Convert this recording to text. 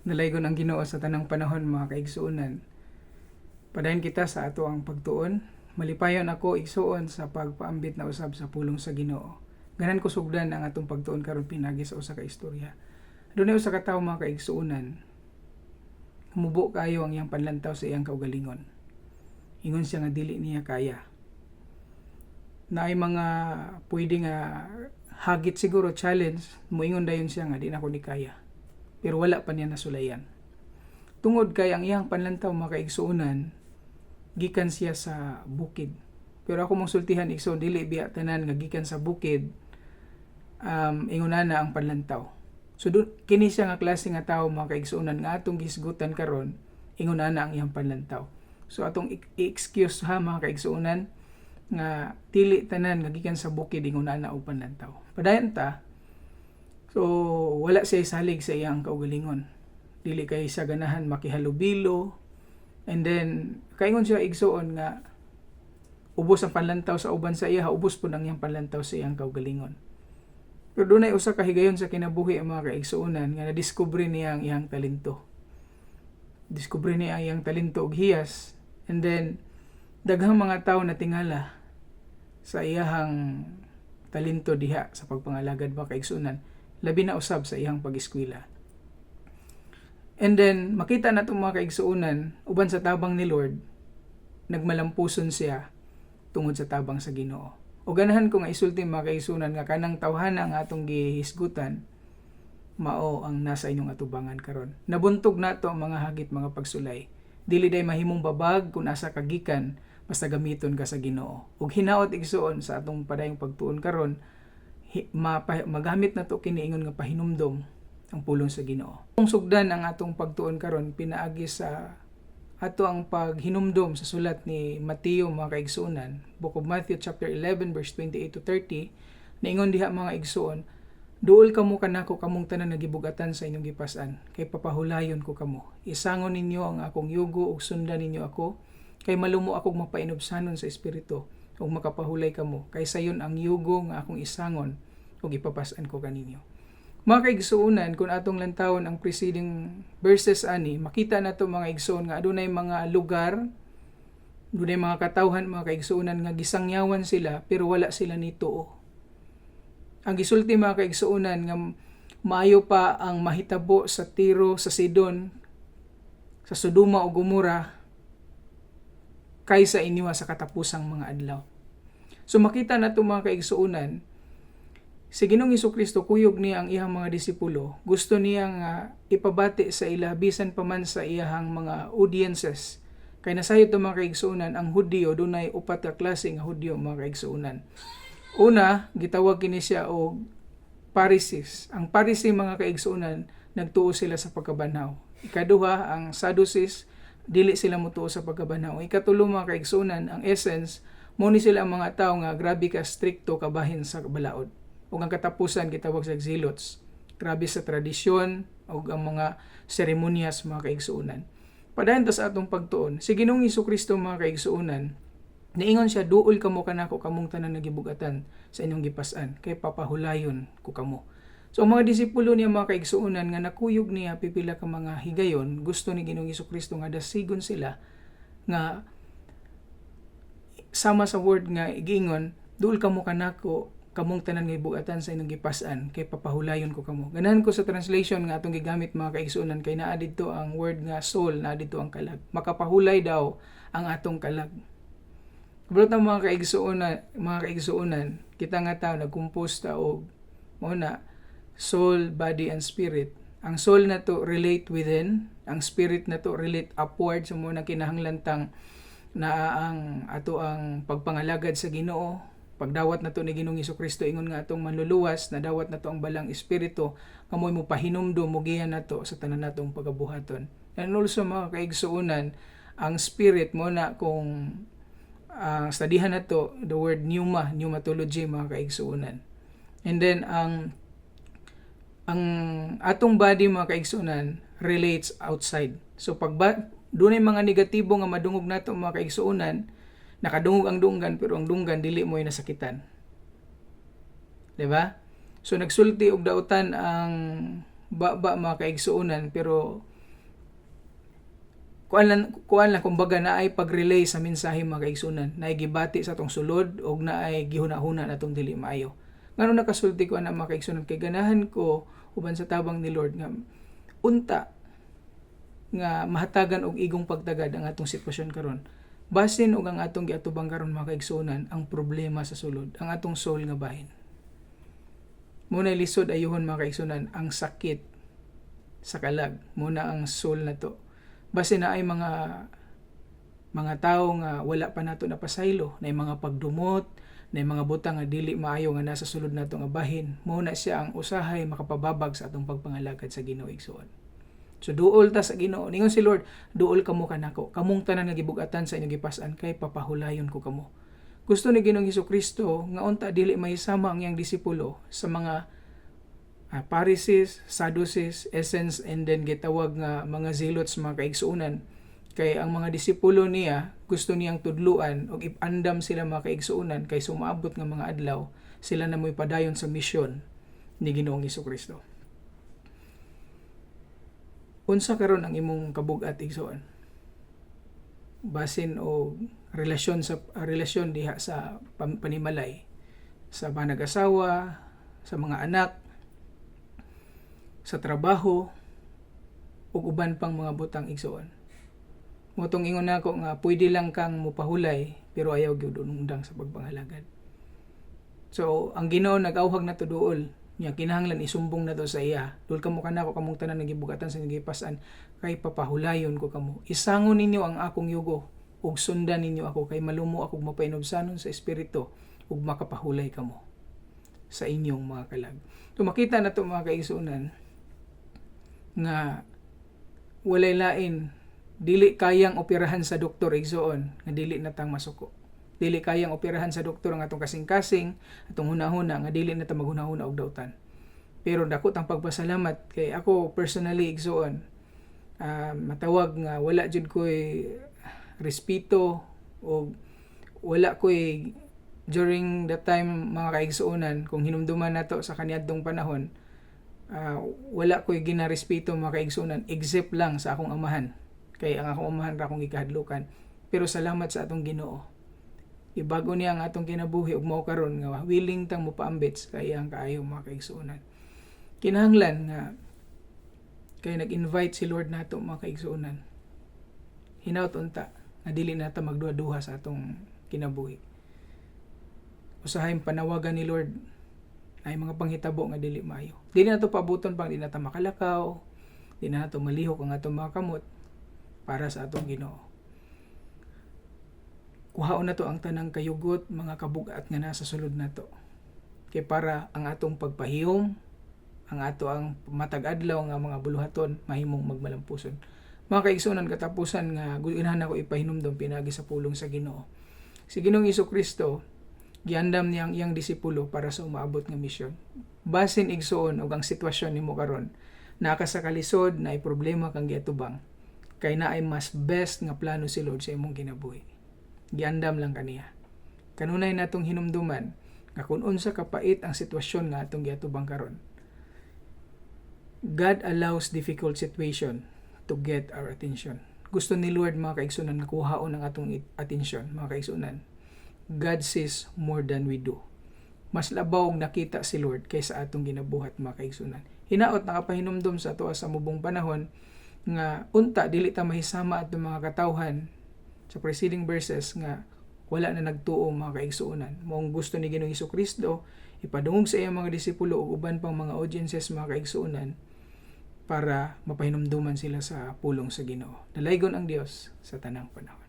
Nalaygon ang Ginoo sa tanang panahon, mga kaigsuonan. Padayon kita sa ato ang pagtuon. Malipayon ako igsuon sa pagpaambit na usab sa pulong sa Ginoo. Ganan ko sugdan ang atong pagtuon karon pinagi sa usa ka istorya. Dunay usa ka tawo, mga kaigsuonan. Humubo kayo ang iyang panlantaw sa iyang kaugalingon. Ingon siya nga dili niya kaya. Naay mga pwede nga hagit siguro challenge, moingon dayon siya nga di na ko ni kaya. Pero wala pa niya nasulayan. Tungod kay ang iyang panlantaw, mga kaigsuonan, gikan siya sa bukid. Pero ako mong sultihan igsoon, dili biya tanan nga gikan sa bukid, ingunana ang panlantaw. So kini siya nga klase nga tawo, mga kaigsuonan, nga atong gisgutan karon, ingunana ang iyang panlantaw. So atong i-excuse ha, mga kaigsuonan, nga dili tanan nga gikan sa bukid ingunana og panlantaw. Padayon ta, so wala siya salig sa iyang kaugalingon. Dili kay sa ganahan makihalubilo. And then kaingon siya igsuon nga ubos ang panlantaw sa uban sa iya, ubos po ang iyang panlantaw sa iyang kaugalingon. Pero dunay usa ka higayon sa kinabuhi ang mga kaigsuonan nga nadiskubre niya ang iyang talento. Diskubre niya ang iyang talento og hiyas. And then daghang mga tawo na tingala sa iyang talento diha sa pagpangalagad, mga kaigsuonan, labi na usab sa iyang pag-eskwela. And then makita na itong mga kaigsuonan, uban sa tabang ni Lord, nagmalampuson siya tungod sa tabang sa Ginoo. O ganahan ko nga isulti, mga kaigsuonan, nga kanang tawhana nga atong gihisgutan, mao ang nasa inyong atubangan karon. Nabuntog nato ang mga hagit, mga pagsulay. Dili day mahimong babag kung asa kagikan, basta gamiton ka sa Ginoo. Ug hinaot igsuon sa atong padayong pagtuon karon, magamit na to kiniingon nga pahinumdom ang pulong sa Ginoo. Kung sugdan ang atong pagtuon karon, pinaagi sa ato ang paghinumdom sa sulat ni Mateo, mga kaigsuonan, Book of Matthew chapter 11 verse 28 to 30, naingon diha, mga igsuon, duol kamo kanako kamong tanan nagibugatan sa inyong gipas-an, kay papahulayon ko kamo. Isangon ninyo ang akong yugo ug sundan ninyo ako, kay malumo akong mapainobsanon sa espiritu ug makapahulay kamo, kay sayon ang yugo nga akong isangon ug ipapas-an ko kaninyo. Mga kaigsuonan, kung atong lantawon ang preceding verses ani, makita nato, mga igsuon, nga adunay mga lugar, adunay mga katawhan, mga kaigsuonan, nga gisangyawan sila pero wala sila ni tuo. Ang gisulti, mga kaigsuonan, nga maayo pa ang mahitabo sa Tiro, sa Sidon, sa Sodoma o Gomora kaysa inyo sa katapusang mga adlaw. So makita nato, mga kaigsuonan, si Ginoong Hesukristo, kuyog niya ang iyang mga disipulo. Gusto niya nga ipabati sa ila bisan pa man sa iyang mga audiences. Kay nasayod to, mga kaigsuonan, ang Hudyo, dunay upat ka klase nga Hudyo, mga kaigsuonan. Una, gitawag kini siya og Pharisees. Ang Pharisee, mga kaigsuonan, nagtuo sila sa pagkabanhaw. Ikaduha, ang Sadducees, dili sila motuo sa pagkabanhaw. Ikatulo, mga kaigsuonan, ang Essence, muni sila ang mga tao nga grabe ka strikto kabahin sa balaod. O ang katapusan, gitawag sa Zealots, grabe sa tradisyon o ang mga seremonyas, mga kaigsuonan. Padayon ta sa atong pagtuon, si Ginoong Hesukristo, mga kaigsuonan, niingon siya, duol kamo kanako kamong tanan nagibugatan sa inyong gipas-an, kay papahulayon ko kamo. So ang mga disipulo niya, mga kaigsuonan, nga nakuyog niya pipila ka mga higayon, gusto ni Ginoong Hesukristo nga dasigon sila nga sama sa word nga igingon, duol kamo kanako kamong tanan nga ibugatan sa inyong gipas-an, kay papahulayon ko kamo. Ganahan ko sa translation nga atong gigamit, mga kaigsuonan, kay naa didto ang word nga soul, naa didto ang kalag. Makapahulay daw ang atong kalag. Pero mga kaigsuonan, kita nga tao nagcompose ta og muna soul, body and spirit. Ang soul na to relate within, ang spirit na to relate upward, sa muna kinahanglantang na ang ato ang pagpangalagad sa Ginoo. Pagdawat na to ni Ginoong Hesukristo, ingon nga atong manluluwas, na dawat na to ang balang espiritu, kamoy mo pahinumdom, mugihan na to sa tanan natong pagabuhaton. And also, mga kaigsuonan, ang spirit mo na kung studihan na to, the word pneumatology, mga kaigsuonan. And then, ang atong body, mga kaigsuonan, relates outside. So, doon ay mga negatibo nga madungog nato, mga kaigsuonan, nakadungog ang dunggan, pero ang dunggan dili mo ay nasakitan. Diba? So nagsulti og dautan ang baba mga kaigsuonan, pero kuan lang kumbaga na ay pag-relay sa mensahe mga kaigsuonan, na ay gibati sa atong sulod o na ay gihuna-huna natong dili maayo. Ngano nakasulti ko ana mga kaigsuonan, kay ganahan ko uban sa tabang ni Lord nga unta nga mahatagan og igong pagtagad ang atong sitwasyon karon. Basin og ang atong giatubang karon mga kaigsuonan ang problema sa sulod, ang atong soul nga bahin. Muna lisod ayuhon mga kaigsuonan ang sakit sa kalag, muna ang soul na to. Base na ay mga tao nga wala pa nato napasaylo, na mga pagdumot, na mga butang nga dili maayo nga nasa sulod nato nga bahin, muna siya ang usahay makapababag sa atong pagpangalagad sa Ginoo igsoon. So duol ta sa Ginoo, ningon si Lord, duol kamo kanako, kamong tanan nga gibug-atan sa inyong gipas-an kay papahulayon ko kamo. Gusto ni Ginoong Hesukristo nga unta dili mahisama ang iyang disipulo sa mga Pharisees, Sadducees, Essence, and then gitawag nga mga zealots mga kaigsuonan. Kay ang mga disipulo niya gusto niyang tudluan og ipandam sila mga kaigsuonan kay sumaabot nga mga adlaw sila na mo'y padayon sa misyon ni Ginoong Hesukristo. Unsa karon ang imong kabug-at igsoon? Basin o relasyon diha sa panimalay, sa panag-asawa, sa mga anak, sa trabaho, ug uban pang mga butang igsoon. Motong ingon nako nga pwede lang kang mupahulay pero ayaw gyud undang sa pagpangalagad. So ang Ginoo nag-awhag na to duol, nya kinahanglan isumbong na to sa iya. Dul kamo kanako kamong tanan nagibugatan sa gipasan kay papahulayon ko kamo. Isangon ninyo ang akong yugo ug sundan ninyo ako kay malumo ako mapainobsanon sa espiritu ug makapahulay kamo sa inyong mga kalag. So makita na to mga kaigsuonan nga walay lain, dili kayang operahan sa doktor igsoon nga dili natang masuko. Dili kayang operahan sa doktor ang atong kasing-kasing, atong hunahuna nga dili na ta maghunahuna og dawtan. Pero dako tang pagpasalamat kay ako personally igsoon, matawag nga wala jud koy respeto o wala koy during that time mga kaigsuonan kung hinumduman nato sa kaniadtong panahon. Wala ko'y ginarespeto mga kaigsuonan except lang sa akong amahan. Kay ang akong amahan ra akong gikahadlukan. Pero salamat sa atong Ginoo. Ibago niya ang atong kinabuhi ug mao karon nga willing tang mopaambits kay ang kaayo mga kaigsuonan. Kinahanglan nga kay nag-invite si Lord nato mga kaigsuonan. Hinaut unta nga dili na ta magduha-duha sa atong kinabuhi. Usahay panawagan ni Lord ay mga panghitabo nga dili maayo. Dili na to pabuton pang di na ta makalakaw, di na to malihok ang atong mga kamot para sa atong Ginoo. Kuhaon na to ang tanang kayugot, mga kabug-at nga nasa sulod na to. Kay para ang atong pagpahiyom, ang ato ang matag-adlaw nga mga buluhaton mahimong magmalampuson. Mga kaigsuonan, katapusan nga ginahan ako ipahinumdom pinagi sa pulong sa Ginoo. Si Ginoong Hesukristo giandam niyang iyang disipulo para sa umaabot nga misyon. Basin igsuon og ang sitwasyon nimo karon, naka sa kalisod na ay problema kang giatubang, kay na ay mas best nga plano si Lord sa imong kinabuhi. Giandam lang kaniya. Kanunay natong hinumduman nga kun unsa kapait ang sitwasyon nga atong giatubang karon. God allows difficult situation to get our attention. Gusto ni Lord mga kaigsuonan nga kuhaon ang atong atensyon mga kaigsuonan. God sees more than we do. Mas labaw og nakita si Lord kaysa atong ginabuhat mga kaigsuonan. Hinaot nakapahinumdom sa ato sa mubong panahon nga unta dili ta mahisama atong mga katawhan sa preceding verses nga wala na nagtuo mga kaigsuonan. Maong gusto ni Ginoong Hesukristo ipadungog sa iyang mga disipulo ug uban pang mga audiences mga kaigsuonan para mapahinumduman sila sa pulong sa Ginoo. Dalaygon ang Dios sa tanang panahon.